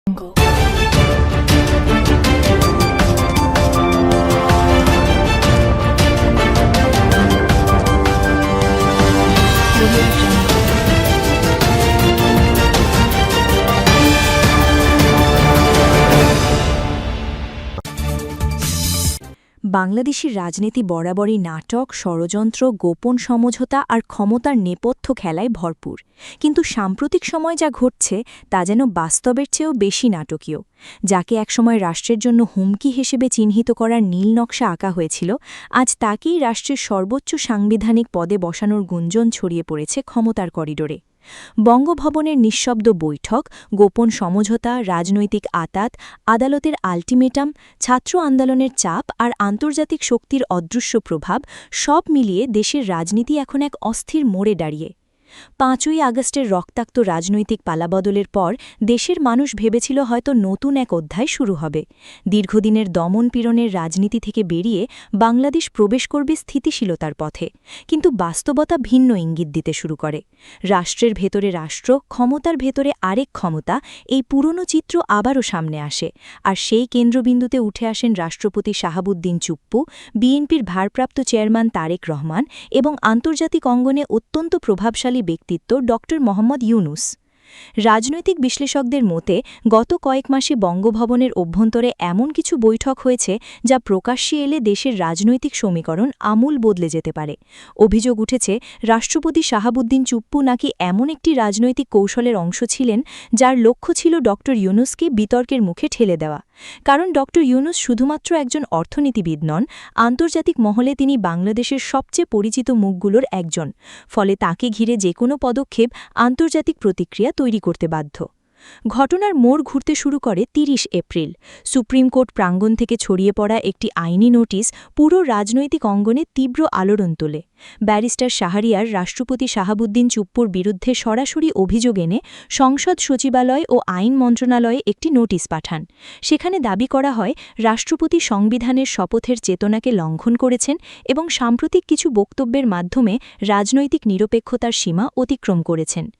Jungle. Audio Jungle. বাংলাদেশের রাজনীতি বরাবরই নাটক, ষড়যন্ত্র, গোপন সমঝোতা আর ক্ষমতার নেপথ্য খেলায় ভরপুর। কিন্তু সাম্প্রতিক সময় যা ঘটছে তা যেন বাস্তবের চেয়েও বেশি নাটকীয়। যাকে একসময় রাষ্ট্রের জন্য হুমকি হিসেবে চিহ্নিত করার নীল নকশা আঁকা হয়েছিল, আজ তাকেই রাষ্ট্রের সর্বোচ্চ সাংবিধানিক পদে বসানোর গুঞ্জন ছড়িয়ে পড়েছে ক্ষমতার করিডোরে। বঙ্গভবনের নিঃশব্দ বৈঠক, গোপন সমঝোতা, রাজনৈতিক আঁতাত, আদালতের আল্টিমেটাম, ছাত্র আন্দোলনের চাপ আর আন্তর্জাতিক শক্তির অদৃশ্য প্রভাব সব মিলিয়ে দেশের রাজনীতি এখন এক অস্থির মোড়ে দাঁড়িয়ে। ৫ই আগস্টের রক্তাক্ত রাজনৈতিক পালাবদলের পর দেশের মানুষ ভেবেছিল হয়তো নতুন এক অধ্যায় শুরু হবে। দীর্ঘদিনের দমন-পীড়নের রাজনীতি থেকে বেরিয়ে বাংলাদেশ প্রবেশ করবে স্থিতিশীলতার পথে। কিন্তু বাস্তবতা ভিন্ন ইঙ্গিত দিতে শুরু করে। রাষ্ট্রের ভেতরে রাষ্ট্র, ক্ষমতার ভেতরে আরেক ক্ষমতা, এই পুরনো চিত্র আবারও সামনে আসে। আর সেই কেন্দ্রবিন্দুতে উঠে আসেন রাষ্ট্রপতি শাহাবুদ্দিন চুপ্পু, বিএনপির ভারপ্রাপ্ত চেয়ারম্যান তারেক রহমান এবং আন্তর্জাতিক অঙ্গনে অত্যন্ত প্রভাবশালী ব্যক্তিত্ব ড. মোহাম্মদ ইউনূস। রাজনৈতিক বিশ্লেষকদের মতে গত কয়েক মাসে বঙ্গভবনের অভ্যন্তরে এমন কিছু বৈঠক হয়েছে যা প্রকাশ্যে এলে দেশের রাজনৈতিক সমীকরণ আমূল বদলে যেতে পারে। অভিযোগ উঠেছে রাষ্ট্রপতি শাহাবুদ্দিন চুপ্পু নাকি এমন একটি রাজনৈতিক কৌশলের অংশ ছিলেন যার লক্ষ্য ছিল ড. ইউনূসকে বিতর্কের মুখে ঠেলে দেওয়া। কারণ ড. ইউনূস শুধুমাত্র একজন অর্থনীতিবিদ নন, আন্তর্জাতিক মহলে তিনি বাংলাদেশের সবচেয়ে পরিচিত মুখগুলোর একজন। ফলে তাকে ঘিরে যে কোনো পদক্ষেপ আন্তর্জাতিক প্রতিক্রিয়া তৈরি করতে বাধ্য। ঘটনার মোড় ঘুরতে শুরু করে ৩০ এপ্রিল। সুপ্রিম কোর্ট প্রাঙ্গণ থেকে ছড়িয়ে পড়া একটি আইনি নোটিশ পুরো রাজনৈতিক অঙ্গনে তীব্র আলোড়ন তোলে। ব্যারিস্টার শাহরিয়ার রাষ্ট্রপতি শাহাবুদ্দিন চুপ্পুর বিরুদ্ধে সরাসরি অভিযোগ এনে সংসদ সচিবালয় ও আইন মন্ত্রণালয়ে একটি নোটিশ পাঠান। সেখানে দাবি করা হয় রাষ্ট্রপতি সংবিধানের শপথের চেতনাকে লঙ্ঘন করেছেন এবং সাম্প্রতিক কিছু বক্তব্যের মাধ্যমে রাজনৈতিক নিরপেক্ষতার সীমা অতিক্রম করেছেন।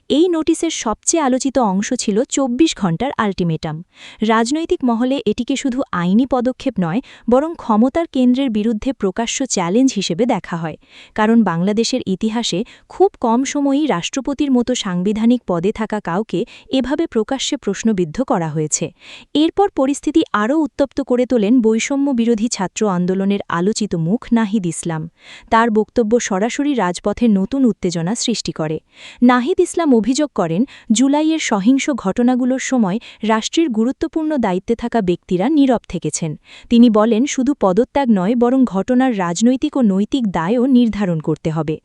এই নোটিশের সবচেয়ে আলোচিত অংশ ছিল ২৪ ঘণ্টার আল্টিমেটাম। রাজনৈতিক মহলে এটিকে শুধু আইনি পদক্ষেপ নয়, বরং ক্ষমতার কেন্দ্রের বিরুদ্ধে প্রকাশ্য চ্যালেঞ্জ হিসেবে দেখা হয়। কারণ বাংলাদেশের ইতিহাসে খুব কম সময়ই রাষ্ট্রপতির মতো সাংবিধানিক পদে থাকা কাউকে এভাবে প্রকাশ্যে প্রশ্নবিদ্ধ করা হয়েছে। এরপর পরিস্থিতি আরও উত্তপ্ত করে তোলেন বৈষম্য বিরোধী ছাত্র আন্দোলনের আলোচিত মুখ নাহিদ ইসলাম। তার বক্তব্য সরাসরি রাজপথে নতুন উত্তেজনা সৃষ্টি করে। নাহিদ ইসলাম অভিযোগ করেন জুলাইয়ের সহিংস ঘটনাগুলোর সময় রাষ্ট্রের গুরুত্বপূর্ণ দায়িত্বে থাকা ব্যক্তিরা নীরব থেকেছেন। তিনি বলেন শুধু পদত্যাগ নয়, বরং ঘটনার রাজনৈতিক ও নৈতিক দায়ও নির্ধারণ করতে হবে।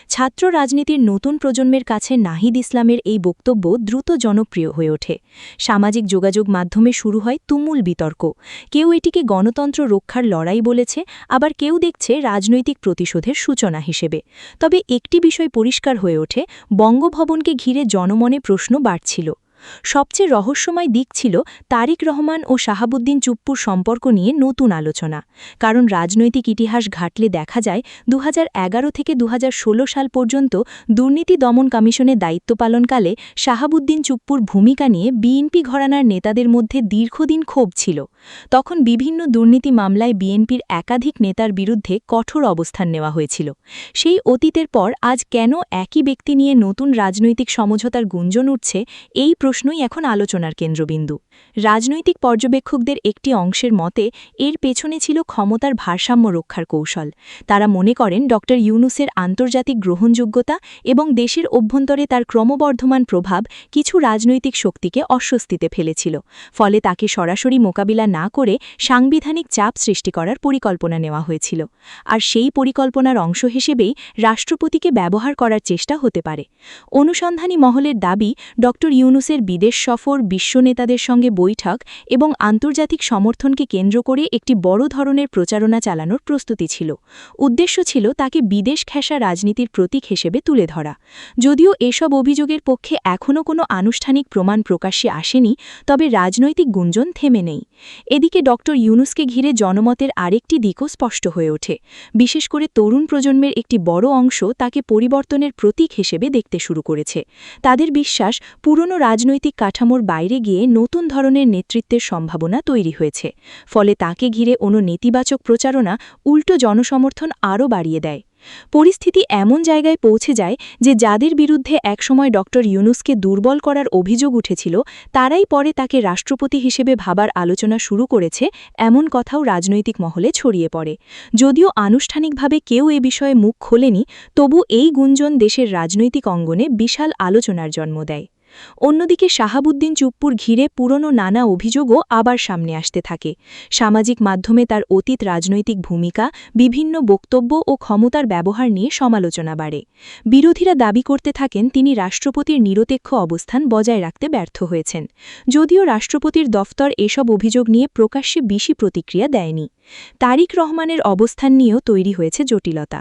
ছাত্র রাজনীতির নতুন প্রজন্মের কাছে নাহিদ ইসলামের এই বক্তব্য দ্রুত জনপ্রিয় হয়ে ওঠে। সামাজিক যোগাযোগ মাধ্যমে শুরু হয় তুমুল বিতর্ক। কেউ এটিকে গণতন্ত্র রক্ষার লড়াই বলেছে, আবার কেউ দেখছে রাজনৈতিক প্রতিশোধের সূচনা হিসেবে। তবে একটি বিষয় পরিষ্কার হয়ে ওঠে, বঙ্গভবনকে ঘিরে জনমনে প্রশ্ন বাড়ছিল। সবচেয়ে রহস্যময় দিক ছিল তারেক রহমান ও শাহাবুদ্দিন চুপ্পুর সম্পর্ক নিয়ে নতুন আলোচনা। কারণ রাজনৈতিক ইতিহাস ঘাটলে দেখা যায় ২০১১ থেকে ২০১৬ সাল পর্যন্ত দুর্নীতি দমন কমিশনে দায়িত্ব পালনকালে শাহাবুদ্দিন চুপ্পুর ভূমিকা নিয়ে বিএনপি ঘরানার নেতাদের মধ্যে দীর্ঘদিন ক্ষোভ ছিল। তখন বিভিন্ন দুর্নীতি মামলায় বিএনপির একাধিক নেতার বিরুদ্ধে কঠোর অবস্থান নেওয়া হয়েছিল। সেই অতীতের পর আজ কেন একই ব্যক্তি নিয়ে নতুন রাজনৈতিক সমঝোতার গুঞ্জন উঠছে, এই প্রশ্নই এখন আলোচনার কেন্দ্রবিন্দু। রাজনৈতিক পর্যবেক্ষকদের একটি অংশের মতে এর পেছনে ছিল ক্ষমতার ভারসাম্য রক্ষার কৌশল। তারা মনে করেন ড. ইউনূসের আন্তর্জাতিক গ্রহণযোগ্যতা এবং দেশের অভ্যন্তরে তার ক্রমবর্ধমান প্রভাব কিছু রাজনৈতিক শক্তিকে অস্বস্তিতে ফেলেছিল। ফলে তাকে সরাসরি মোকাবিলা না করে সাংবিধানিক চাপ সৃষ্টি করার পরিকল্পনা নেওয়া হয়েছিল। আর সেই পরিকল্পনার অংশ হিসেবেই রাষ্ট্রপতিকে ব্যবহার করার চেষ্টা হতে পারে। অনুসন্ধানী মহলের দাবি ড. ইউনূসের বিদেশ সফর, বিশ্ব নেতাদের সঙ্গে বৈঠক এবং আন্তর্জাতিক সমর্থনকে কেন্দ্র করে একটি বড় ধরনের প্রচারণা চালানোর প্রস্তুতি ছিল। উদ্দেশ্য ছিল তাকে বিদেশ ঘেঁষা রাজনীতির প্রতীক হিসেবে তুলে ধরা। যদিও এসব অভিযোগের পক্ষে এখনও কোনো আনুষ্ঠানিক প্রমাণ প্রকাশ্যে আসেনি, তবে রাজনৈতিক গুঞ্জন থেমে নেই। এদিকে ড. ইউনূসকে ঘিরে জনমতের আরেকটি দিকও স্পষ্ট হয়ে ওঠে। বিশেষ করে তরুণ প্রজন্মের একটি বড় অংশ তাকে পরিবর্তনের প্রতীক হিসেবে দেখতে শুরু করেছে। তাদের বিশ্বাস পুরনো রাজনৈতিক রাজনৈতিক কাঠামোর বাইরে গিয়ে নতুন ধরনের নেতৃত্বের সম্ভাবনা তৈরি হয়েছে, ফলে তাকে ঘিরে নেতিবাচক প্রচারণা উল্টো জনসমর্থন আরও বাড়িয়ে দেয়। পরিস্থিতি এমন জায়গায় পৌঁছে যায় যে যাদের বিরুদ্ধে একসময় ডক্টর ইউনূসকে দুর্বল করার অভিযোগ উঠেছিল, তারাই পরে তাকে রাষ্ট্রপতি হিসেবে ভাবার আলোচনা শুরু করেছে, এমন কথাও রাজনৈতিক মহলে ছড়িয়ে পড়ে। যদিও আনুষ্ঠানিকভাবে কেউ এ বিষয়ে মুখ খোলেনি, তবু এই গুঞ্জন দেশের রাজনৈতিক অঙ্গনে বিশাল আলোচনার জন্ম দেয়। অন্যদিকে শাহাবুদ্দিন চুপ্পুর ঘিরে পুরনো নানা অভিযোগও আবার সামনে আসতে থাকে। সামাজিক মাধ্যমে তার অতীত রাজনৈতিক ভূমিকা, বিভিন্ন বক্তব্য ও ক্ষমতার ব্যবহার নিয়ে সমালোচনা বাড়ে। বিরোধীরা দাবি করতে থাকেন তিনি রাষ্ট্রপতির নিরপেক্ষ অবস্থান বজায় রাখতে ব্যর্থ হয়েছেন। যদিও রাষ্ট্রপতির দফতর এসব অভিযোগ নিয়ে প্রকাশ্যে বেশি প্রতিক্রিয়া দেয়নি। তারিক রহমানের অবস্থান নিয়েও তৈরি হয়েছে জটিলতা।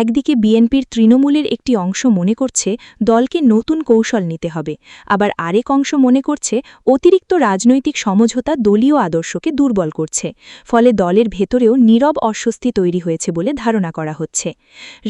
একদিকে বিএনপির তৃণমূলের একটি অংশ মনে করছে দলকে নতুন কৌশল নিতে হবে, আবার আরেক অংশ মনে করছে অতিরিক্ত রাজনৈতিক সমঝোতা দলীয় আদর্শকে দুর্বল করছে, ফলে দলের ভেতরেও নীরব অস্বস্তি তৈরি হয়েছে বলে ধারণা করা হচ্ছে।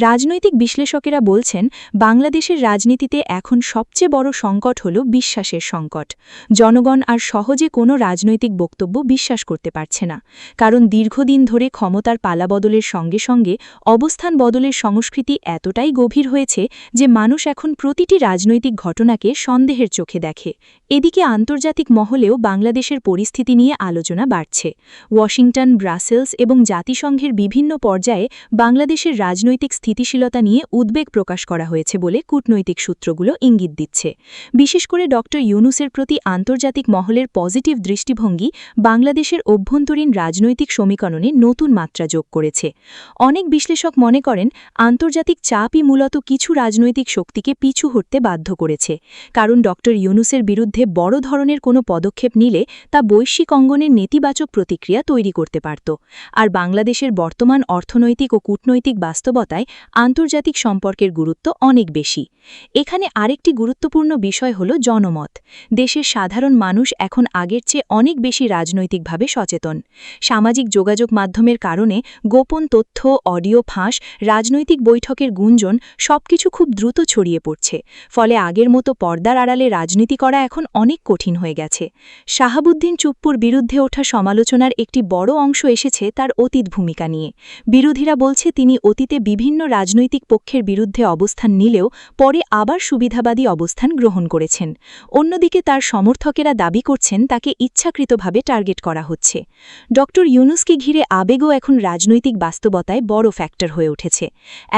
রাজনৈতিক বিশ্লেষকেরা বলছেন, বাংলাদেশের রাজনীতিতে এখন সবচেয়ে বড় সংকট হল বিশ্বাসের সংকট। জনগণ আর সহজে কোনো রাজনৈতিক বক্তব্য বিশ্বাস করতে পারছে না, কারণ দীর্ঘদিন ধরে ক্ষমতার পালাবদলের সঙ্গে সঙ্গে অবস্থান বদলের সংস্কৃতি এতটাই গভীর হয়েছে যে মানুষ এখন প্রতিটি রাজনৈতিক ঘটনাকে সন্দেহের চোখে দেখে। এদিকে আন্তর্জাতিক মহলেও বাংলাদেশের পরিস্থিতি নিয়ে আলোচনা বাড়ছে। ওয়াশিংটন, ব্রাসেলস এবং জাতিসংঘের বিভিন্ন পর্যায়ে বাংলাদেশের রাজনৈতিক স্থিতিশীলতা নিয়ে উদ্বেগ প্রকাশ করা হয়েছে বলে কূটনৈতিক সূত্রগুলো ইঙ্গিত দিচ্ছে। বিশেষ করে ডক্টর ইউনূসের প্রতি আন্তর্জাতিক মহলের পজিটিভ দৃষ্টিভঙ্গি বাংলাদেশের অভ্যন্তরীণ রাজনৈতিক সমীকরণে নতুন মাত্রা যোগ করেছে। অনেক বিশ্লেষক মনে করেন, আন্তর্জাতিক চাপই মূলত কিছু রাজনৈতিক শক্তিকে পিছু হটতে বাধ্য করেছে, কারণ ডক্টর ইউনূসের বিরুদ্ধে বড় ধরনের কোনো পদক্ষেপ নিলে তা বৈশ্বিক অঙ্গনের নেতিবাচক প্রতিক্রিয়া তৈরি করতে পারত। আর বাংলাদেশের বর্তমান অর্থনৈতিক ও কূটনৈতিক বাস্তবতায় আন্তর্জাতিক সম্পর্কের গুরুত্ব অনেক বেশি। এখানে আরেকটি গুরুত্বপূর্ণ বিষয় হল জনমত। দেশের সাধারণ মানুষ এখন আগের চেয়ে অনেক বেশি রাজনৈতিকভাবে সচেতন। সামাজিক যোগাযোগ মাধ্যমের কারণে গোপন তথ্য, অডিও ফাঁস, রাজনৈতিক বৈঠকের গুঞ্জন সবকিছু খুব দ্রুত ছড়িয়ে পড়ছে, ফলে আগের মতো পর্দার আড়ালে রাজনীতি করা এখন অনেক কঠিন হয়ে গেছে। শাহাবুদ্দিন চুপ্পুর বিরুদ্ধে ওঠা সমালোচনার একটি বড় অংশ এসেছে তার অতীত ভূমিকা নিয়ে। বিরোধীরা বলছে তিনি অতীতে বিভিন্ন রাজনৈতিক পক্ষের বিরুদ্ধে অবস্থান নিলেও পরে আবার সুবিধাবাদী অবস্থান গ্রহণ করেছেন। অন্যদিকে তার সমর্থকেরা দাবি করছেন তাকে ইচ্ছাকৃতভাবে টার্গেট করা হচ্ছে। ডক্টর ইউনূসকে ঘিরে আবেগও এখন রাজনৈতিক বাস্তবতায় বড় ফ্যাক্টর হয়ে উঠেছে।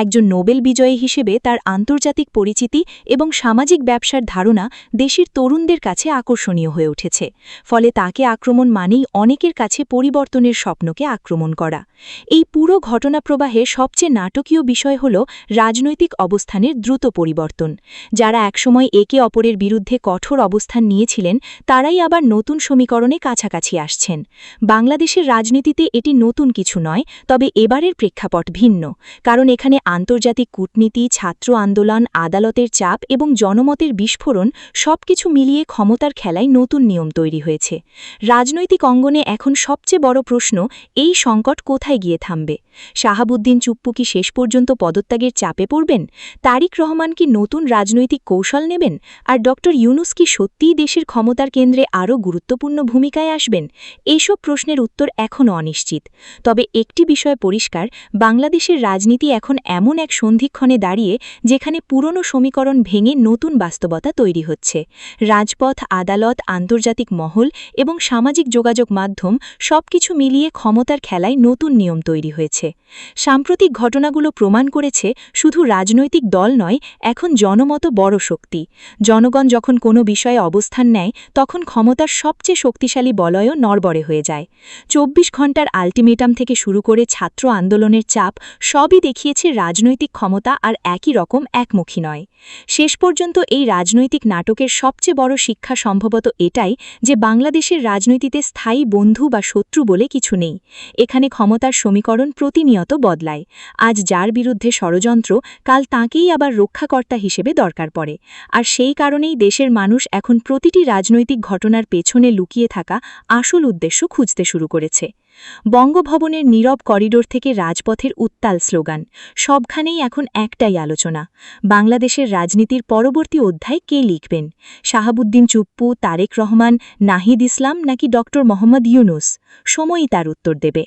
একজন নোবেল বিজয়ী হিসেবে তার আন্তর্জাতিক পরিচিতি এবং সামাজিক ব্যবসার ধারণা দেশের তরুণদের কাছে আকর্ষণীয় হয়ে উঠেছে, ফলে তাকে আক্রমণ মানেই অনেকের কাছে পরিবর্তনের স্বপ্নকে আক্রমণ করা। এই পুরো ঘটনাপ্রবাহে সবচেয়ে নাটকীয় বিষয় হল রাজনৈতিক অবস্থানের দ্রুত পরিবর্তন। যারা একসময় একে অপরের বিরুদ্ধে কঠোর অবস্থান নিয়েছিলেন, তারাই আবার নতুন সমীকরণে কাছাকাছি আসছেন। বাংলাদেশের রাজনীতিতে এটি নতুন কিছু নয়, তবে এবারের প্রেক্ষাপট ভিন্ন, কারণ এখানে আন্তর্জাতিক কূটনীতি, ছাত্র আন্দোলন, আদালতের চাপ এবং জনমতের বিস্ফোরণ সবকিছু মিলিয়ে ক্ষমতার খেলায় নতুন নিয়ম তৈরি হয়েছে। রাজনৈতিক অঙ্গনে এখন সবচেয়ে বড় প্রশ্ন, এই সংকট কোথায় গিয়ে থামবে? শাহাবুদ্দিন চুপ্পু কি শেষ পর্যন্ত পদত্যাগের চাপে পড়বেন? তারিক রহমান কি নতুন রাজনৈতিক কৌশল নেবেন? আর ডক্টর ইউনূস কি সত্যিই দেশের ক্ষমতার কেন্দ্রে আরও গুরুত্বপূর্ণ ভূমিকায় আসবেন? এইসব প্রশ্নের উত্তর এখনও অনিশ্চিত। তবে একটি বিষয় পরিষ্কার, বাংলাদেশের রাজনীতি এখন এমন এক সন্ধিক্ষণে দাঁড়িয়ে যেখানে পুরনো সমীকরণ ভেঙে নতুন বাস্তবতা তৈরি হচ্ছে। রাজপথ, আদালত, আন্তর্জাতিক মহল এবং সামাজিক যোগাযোগ মাধ্যম সবকিছু মিলিয়ে ক্ষমতার খেলায় নতুন নিয়ম তৈরি হয়েছে। সাম্প্রতিক ঘটনাগুলো প্রমাণ করেছে শুধু রাজনৈতিক দল নয়, এখন জনমত বড় শক্তি। জনগণ যখন কোনো বিষয়ে অবস্থান নেয়, তখন ক্ষমতার সবচেয়ে শক্তিশালী বলয়ও নড়বড়ে হয়ে যায়। 24 ঘণ্টার আল্টিমেটাম থেকে শুরু করে ছাত্র আন্দোলনের চাপ সবই দেখিয়েছে রাজনৈতিক ক্ষমতা আর একই রকম একমুখী নয়। শেষ পর্যন্ত এই রাজনৈতিক নাটকের সবচেয়ে বড় শিক্ষা সম্ভবত এটাই যে বাংলাদেশের রাজনীতিতে স্থায়ী বন্ধু বা শত্রু বলে কিছু নেই। এখানে ক্ষমতার সমীকরণ প্রতিনিয়ত বদলায়। আজ যার বিরুদ্ধে ষড়যন্ত্র, কাল তাঁকেই আবার রক্ষাকর্তা হিসেবে দরকার পড়ে। আর সেই কারণেই দেশের মানুষ এখন প্রতিটি রাজনৈতিক ঘটনার পেছনে লুকিয়ে থাকা আসল উদ্দেশ্য খুঁজতে শুরু করেছে। বঙ্গভবনের নীরব করিডোর থেকে রাজপথের উত্তাল স্লোগান, সবখানেই এখন একটাই আলোচনা। বাংলাদেশের রাজনীতির পরবর্তী অধ্যায় কে লিখবেন? শাহাবুদ্দিন চুপ্পু, তারেক রহমান, নাহিদ ইসলাম নাকি ড. মোহাম্মদ ইউনূস? সময়ই তার উত্তর দেবে।